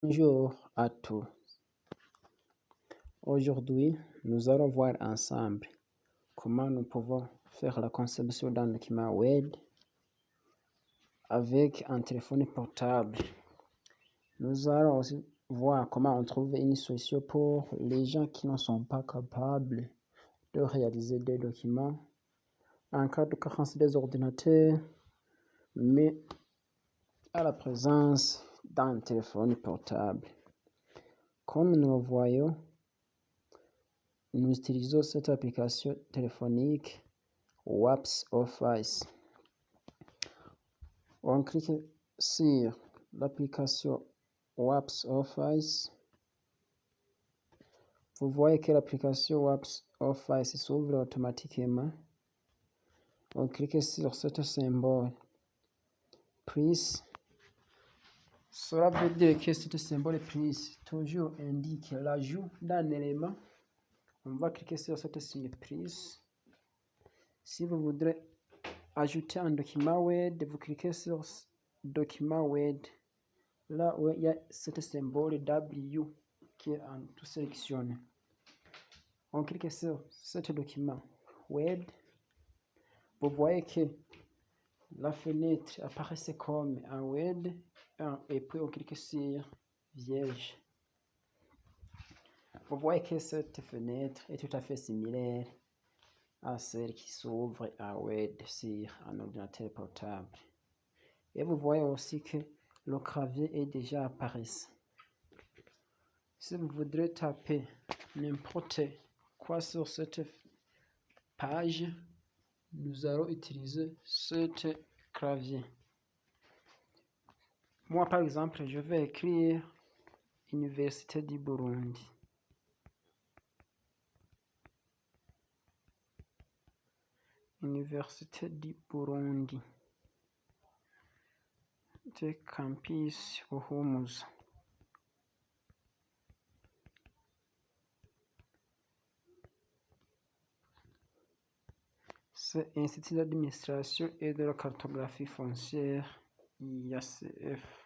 Bonjour à tous. Aujourd'hui, nous allons voir ensemble comment nous pouvons faire la conception d'un document Word avec un téléphone portable. Nous allons aussi voir comment on trouve une solution pour les gens qui ne sont pas capables de réaliser des documents en cas de carence des ordinateurs, mais à la présence d'un téléphone portable. Comme nous le voyons, nous utilisons cette application téléphonique WAPS Office. On clique sur l'application WAPS Office. Vous voyez que l'application WAPS Office s'ouvre automatiquement. On clique sur ce symbole plus. Cela veut dire que ce symbole plus toujours indique l'ajout d'un élément. On va cliquer sur cette signe plus. Si vous voudrez ajouter un document Word, vous cliquez sur document Word. Là où il y a ce symbole W qui est en tout sélectionné. On clique sur ce document Word. Vous voyez que la fenêtre apparaît comme un Word et puis on clique sur Vierge. Vous voyez que cette fenêtre est tout à fait similaire à celle qui s'ouvre à Word sur un ordinateur portable. Et vous voyez aussi que le clavier est déjà apparu. Si vous voudrez taper n'importe quoi sur cette page, nous allons utiliser ce clavier. Moi, par exemple, je vais écrire Université du Burundi. Université du Burundi. De Campus Buhumuza. C'est Institut d'administration et de la cartographie foncière, IACF.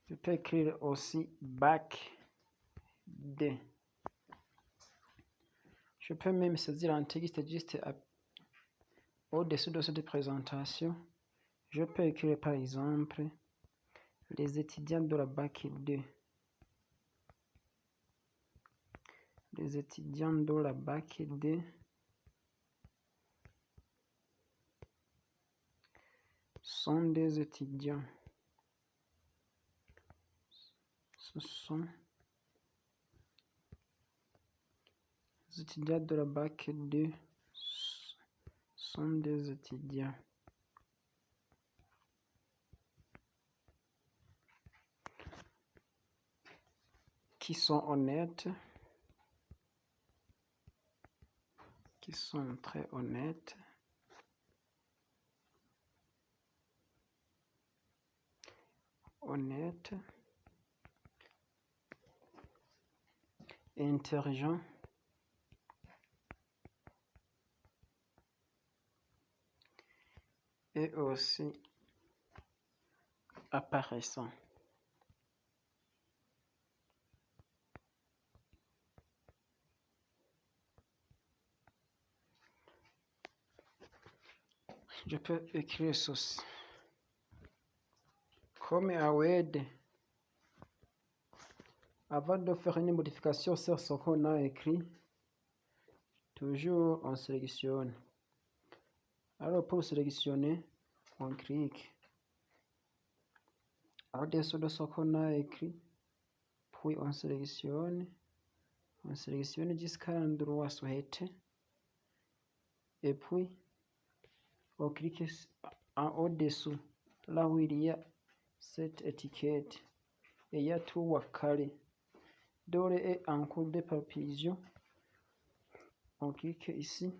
Je peux écrire aussi bac D. Je peux même saisir un texte juste au-dessus de cette présentation. Je peux écrire par exemple les étudiants de la bac D. Les étudiants de la bac D sont des étudiants. Ce sont les étudiants de la bac D sont des étudiants qui sont honnêtes, qui sont très honnêtes, intelligents, et aussi apparaissants. Je peux écrire ceci. Comme à Word, avant de faire une modification sur ce qu'on a écrit, toujours on sélectionne. Alors pour sélectionner, on clique au-dessus de ce qu'on a écrit, puis on sélectionne jusqu'à l'endroit souhaité, et puis on clique en au-dessous, là où il y a cette étiquette, et il y a trois carrés. Doré et en cours de perfusion. On clique ici.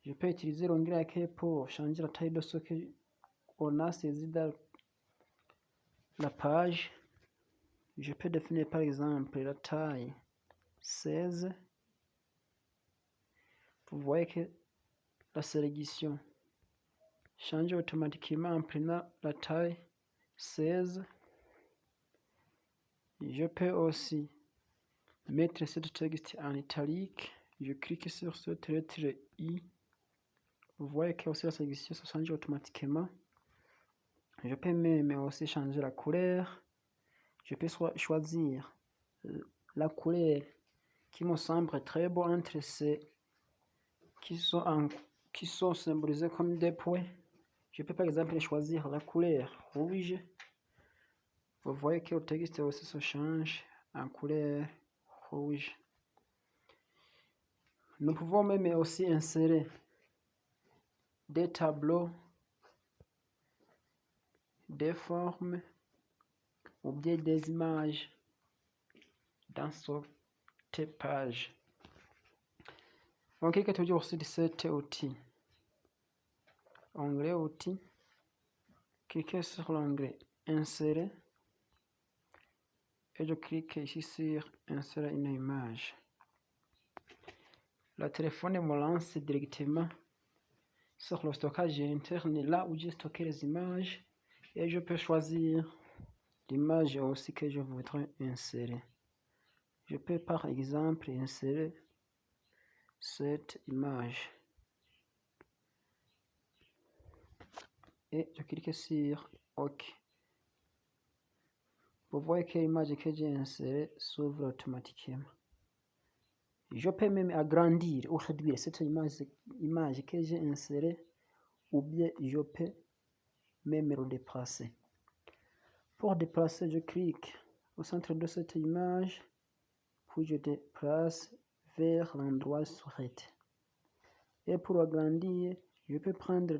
Je peux utiliser l'onglet accueil pour changer la taille de ce qu'on a saisi dans la page. Je peux définir par exemple la taille 16. Vous voyez que la sélection changer automatiquement en prenant la taille 16. Je peux aussi mettre cette texte en italique. Je clique sur cette lettre I. Vous voyez que aussi la sélection se change automatiquement. Je peux même aussi changer la couleur. Je peux choisir la couleur qui me semble très beau entre ces qui sont symbolisés comme des points. Je peux par exemple choisir la couleur rouge. Vous voyez que le texte aussi se change en couleur rouge. Nous pouvons même aussi insérer des tableaux, des formes ou bien des images dans cette page. On clique toujours sur cet outil. Onglet outils. Cliquez sur l'onglet insérer. Et je clique ici sur insérer une image. Le téléphone me lance directement sur le stockage interne, là où j'ai stocké les images. Et je peux choisir l'image aussi que je voudrais insérer. Je peux par exemple insérer cette image. Et je clique sur OK. Vous voyez que l'image que j'ai insérée s'ouvre automatiquement. Je peux même agrandir ou réduire cette image que j'ai insérée, ou bien je peux même le déplacer. Pour déplacer, je clique au centre de cette image, puis je déplace vers l'endroit souhaité. Et pour agrandir, je peux prendre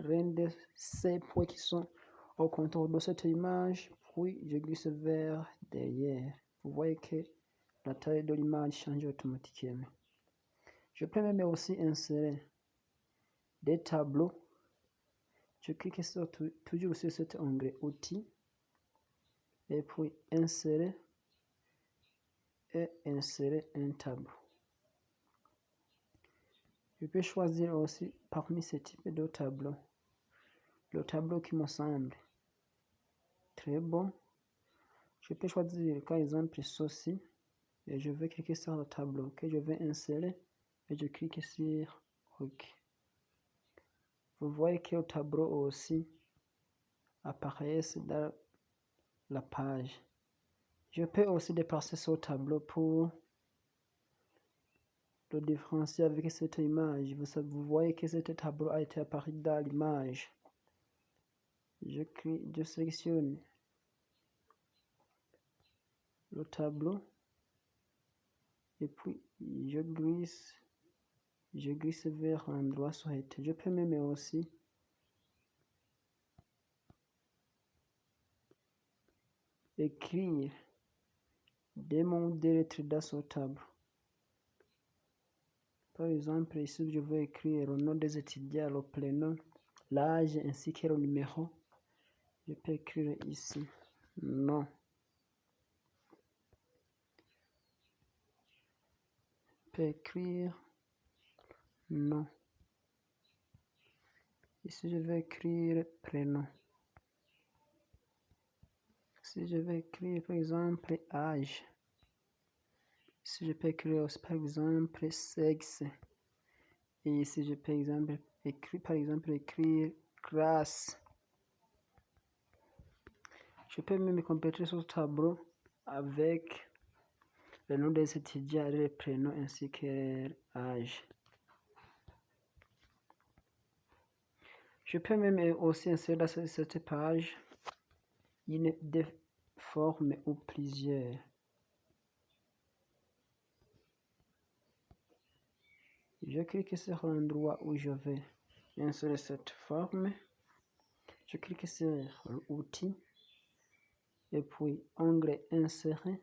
l'un de ces points qui sont au contour de cette image, puis je glisse vers derrière. Vous voyez que la taille de l'image change automatiquement. Je peux même aussi insérer des tableaux. Je clique toujours sur cet onglet outils et puis insérer et insérer un tableau. Je peux choisir aussi parmi ces types de tableaux le tableau qui me semble très bon. Je peux choisir par exemple ceci et je vais cliquer sur le tableau que je vais insérer et je clique sur OK. Vous voyez que le tableau aussi apparaît dans la page. Je peux aussi déplacer ce tableau pour le différencier avec cette image. Vous voyez que ce tableau a été apparu dans l'image. Je sélectionne le tableau et puis je glisse vers l'endroit souhaité. Je peux même aussi écrire des mots de lettres dans ce tableau. Par exemple, ici je vais écrire le nom des étudiants, le prénom, l'âge ainsi que le numéro. Je peux écrire ici non. Je peux écrire non. Ici je vais écrire prénom. Ici je vais écrire par exemple âge. Ici je peux écrire aussi par exemple sexe. Et ici je peux écrire classe. Je peux même compléter ce tableau avec le nom des étudiants, les prénoms ainsi que leur âge. Je peux même aussi insérer dans cette page des formes ou plusieurs. Je clique sur l'endroit où je vais insérer cette forme. Je clique sur l'outil et puis onglet insérer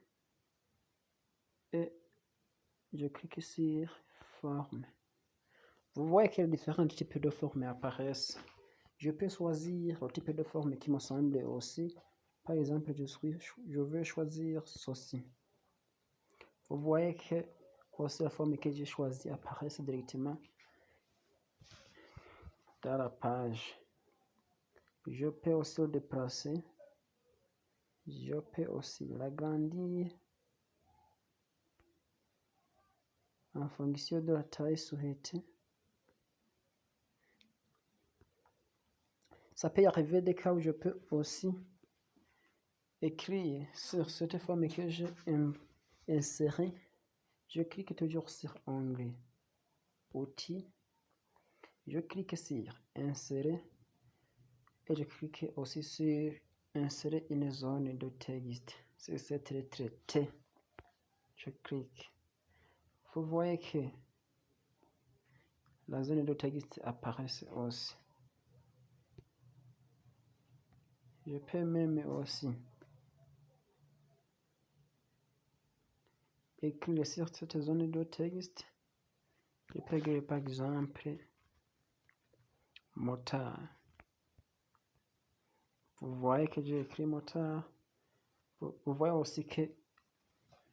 et je clique sur forme. Vous voyez que différents types de formes apparaissent. Je peux choisir le type de forme qui me semble aussi. Par exemple, je vais choisir ceci. Vous voyez que aussi la forme que j'ai choisie apparaît directement dans la page. Je peux aussi le déplacer. Je peux aussi l'agrandir en fonction de la taille souhaitée. Ça peut arriver des cas où je peux aussi écrire sur cette forme que j'ai insérée. Je clique toujours sur Onglet, Outils. Je clique sur Insérer et je clique aussi sur Insérer une zone de texte. Sur cette lettre T, je clique. Vous voyez que la zone de texte apparaît aussi. Je peux même aussi écrire sur cette zone de texte. Je peux écrire par exemple motard. Vous voyez que j'ai écrit motard. Vous voyez aussi que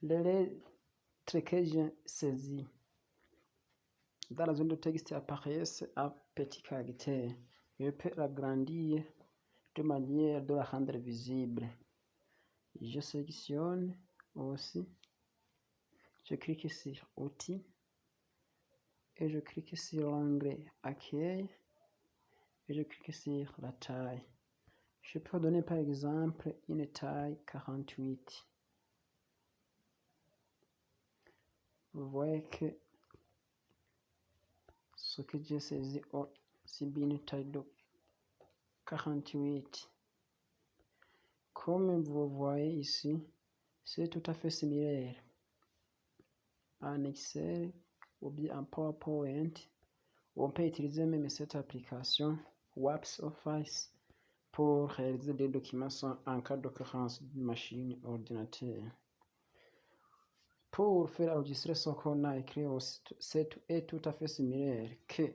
les lettres que j'ai saisies dans la zone de texte apparaissent à petit caractère. Je peux l'agrandir de manière de la rendre visible. Je sélectionne aussi. Je clique sur Outils et je clique sur l'onglet Accueil et je clique sur la taille. Je peux donner par exemple une taille 48. Vous voyez que ce que j'ai saisi c'est bien une taille de 48. Comme vous voyez ici, c'est tout à fait similaire en Excel ou bien en PowerPoint. On peut utiliser même cette application WAPS Office pour réaliser des documents en cas d'occurrence d'une machine ordinateur. Pour faire enregistrer ce qu'on a écrit aussi, c'est tout à fait similaire que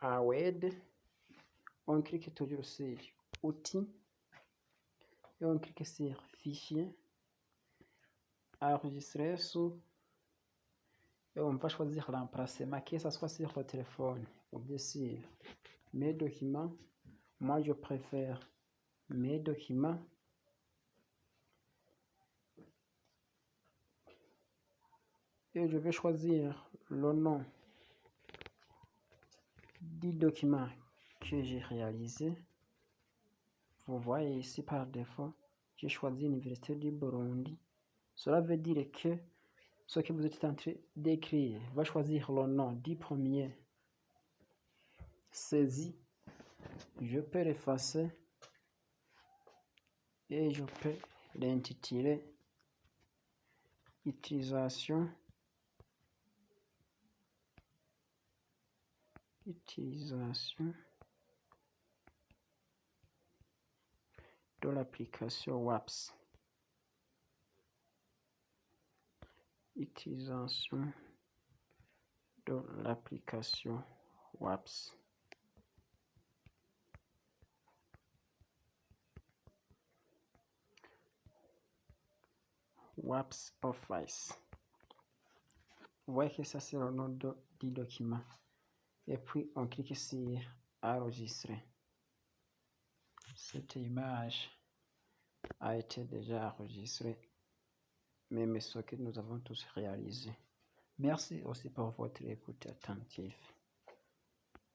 à Word. On clique toujours sur Outils et on clique sur Fichier, Enregistrer sous, et on va choisir l'emplacement, que ce soit sur le téléphone ou bien sur Mes documents. Moi, je préfère Mes documents. Et je vais choisir le nom du document que j'ai réalisé. Vous voyez ici par défaut, j'ai choisi l'Université du Burundi. Cela veut dire que ce que vous êtes en train d'écrire va choisir le nom du premier saisi. Je peux l'effacer et je peux l'intituler utilisation de l'application WAPS. Utilisation de l'application WAPS. WAPS Office. Vous voyez que ça c'est le nom du document. Et puis on clique sur Enregistrer. Cette image a été déjà enregistrée, même ce que nous avons tous réalisé. Merci aussi pour votre écoute attentive.